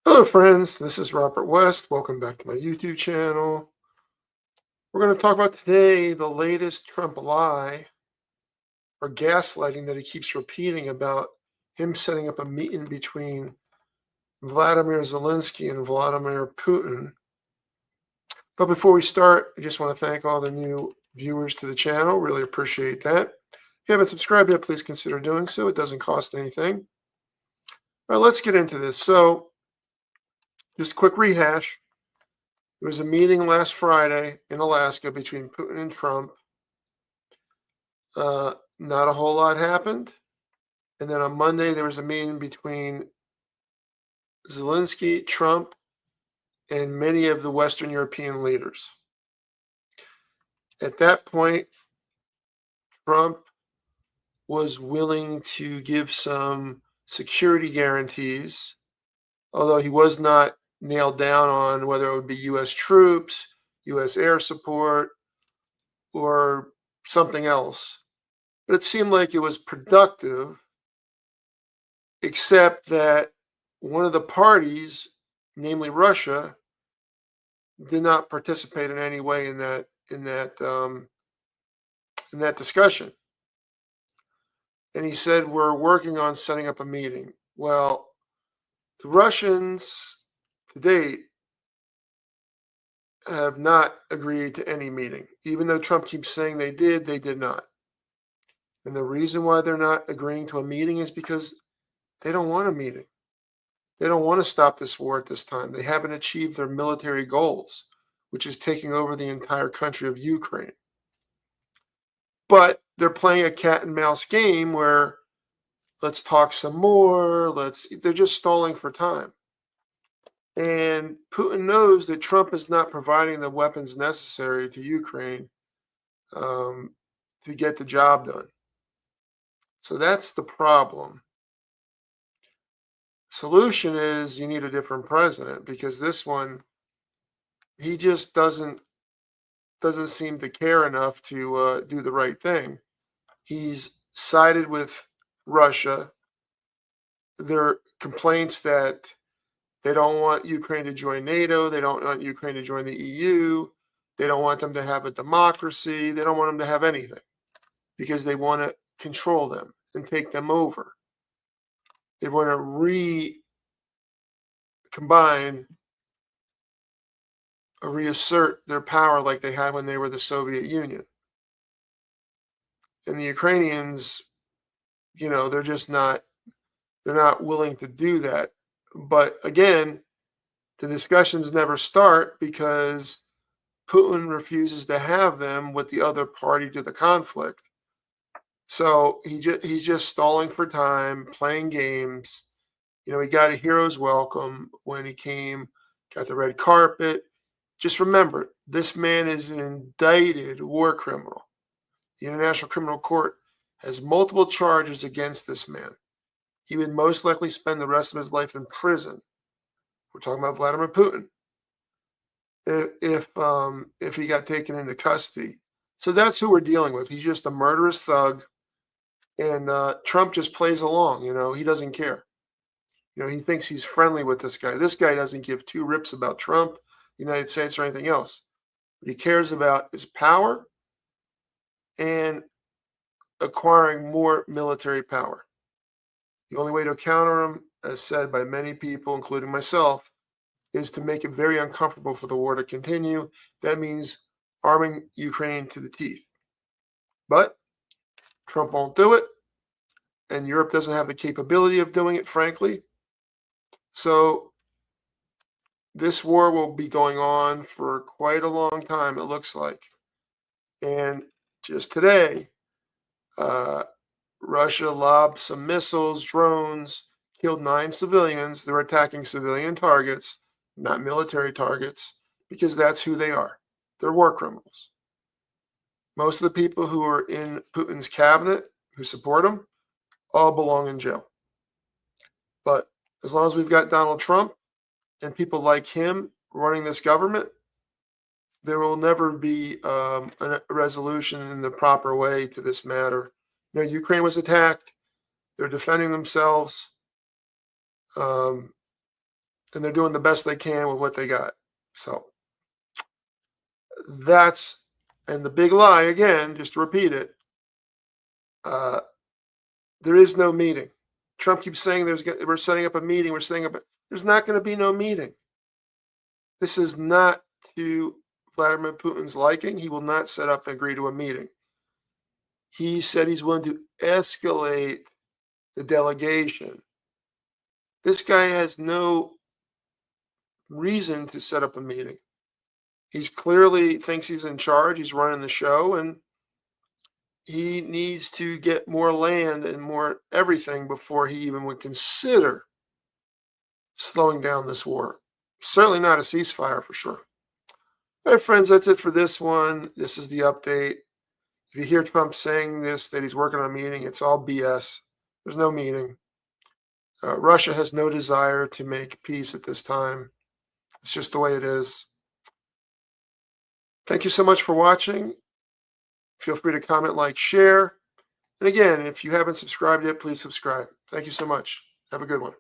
Hello, friends. This is Robert West. Welcome back to my YouTube channel. We're going to talk about today the latest Trump lie or gaslighting that he keeps repeating about him setting up a meeting between Vladimir Zelensky and Vladimir Putin. But before we start, I just want to thank all the new viewers to the channel. Really appreciate that. If you haven't subscribed yet, please consider doing so. It doesn't cost anything. All right, let's get into this. So, just a quick rehash. There was a meeting last Friday in Alaska between Putin and Trump. Not a whole lot happened. And then on Monday, there was a meeting between Zelensky, Trump, and many of the Western European leaders. At that point, Trump was willing to give some security guarantees, although he was not nailed down on whether it would be U.S. troops, U.S. air support, or something else. But it seemed like it was productive, except that one of the parties, namely Russia, did not participate in any way in that discussion. And he said, we're working on setting up a meeting. Well, the Russians to date have not agreed to any meeting. Even though Trump keeps saying they did not. And the reason why they're not agreeing to a meeting is because they don't want a meeting. They don't want to stop this war at this time. They haven't achieved their military goals, which is taking over the entire country of Ukraine. But they're playing a cat and mouse game where let's talk some more. They're just stalling for time. And Putin knows that Trump is not providing the weapons necessary to Ukraine to get the job done. So that's the problem. Solution is you need a different president, because this one, he just doesn't seem to care enough to do the right thing. He's sided with Russia. There are complaints that they don't want Ukraine to join NATO. They don't want Ukraine to join the EU. They don't want them to have a democracy. They don't want them to have anything because they want to control them and take them over. They want to recombine or reassert their power like they had when they were the Soviet Union. And the Ukrainians, they're not willing to do that. But again, the discussions never start because Putin refuses to have them with the other party to the conflict. So he's just stalling for time, playing games. He got a hero's welcome when he came, got the red carpet. Just remember, this man is an indicted war criminal. The International Criminal Court has multiple charges against this man. He would most likely spend the rest of his life in prison. We're talking about Vladimir Putin. If he got taken into custody. So that's who we're dealing with. He's just a murderous thug. And Trump just plays along, he doesn't care. He thinks he's friendly with this guy. This guy doesn't give two rips about Trump, the United States, or anything else. What he cares about is power and acquiring more military power. The only way to counter him, as said by many people, including myself, is to make it very uncomfortable for the war to continue. That means arming Ukraine to the teeth. But Trump won't do it, and Europe doesn't have the capability of doing it, frankly. So this war will be going on for quite a long time, it looks like. And just today, Russia lobbed some missiles, drones, killed 9 civilians. They're attacking civilian targets, not military targets, because that's who they are. They're war criminals. Most of the people who are in Putin's cabinet, who support him, all belong in jail. But as long as we've got Donald Trump and people like him running this government, there will never be a resolution in the proper way to this matter. Ukraine was attacked. They're defending themselves. and they're doing the best they can with what they got. So that's, and the big lie again, just to repeat it, uh, there is no meeting. Trump keeps saying we're setting up a meeting. We're setting up. There's not going to be no meeting. This is not to Vladimir Putin's liking. He will not set up and agree to a meeting. He said he's willing to escalate the delegation. This guy has no reason to set up a meeting. He's clearly thinks he's in charge. He's running the show, and he needs to get more land and more everything before he even would consider slowing down this war. Certainly not a ceasefire for sure. All right, friends, that's it for this one. This is the update. If you hear Trump saying this, that he's working on a meeting, it's all BS. There's no meeting. Russia has no desire to make peace at this time. It's just the way it is. Thank you so much for watching. Feel free to comment, like, share. And again, if you haven't subscribed yet, please subscribe. Thank you so much. Have a good one.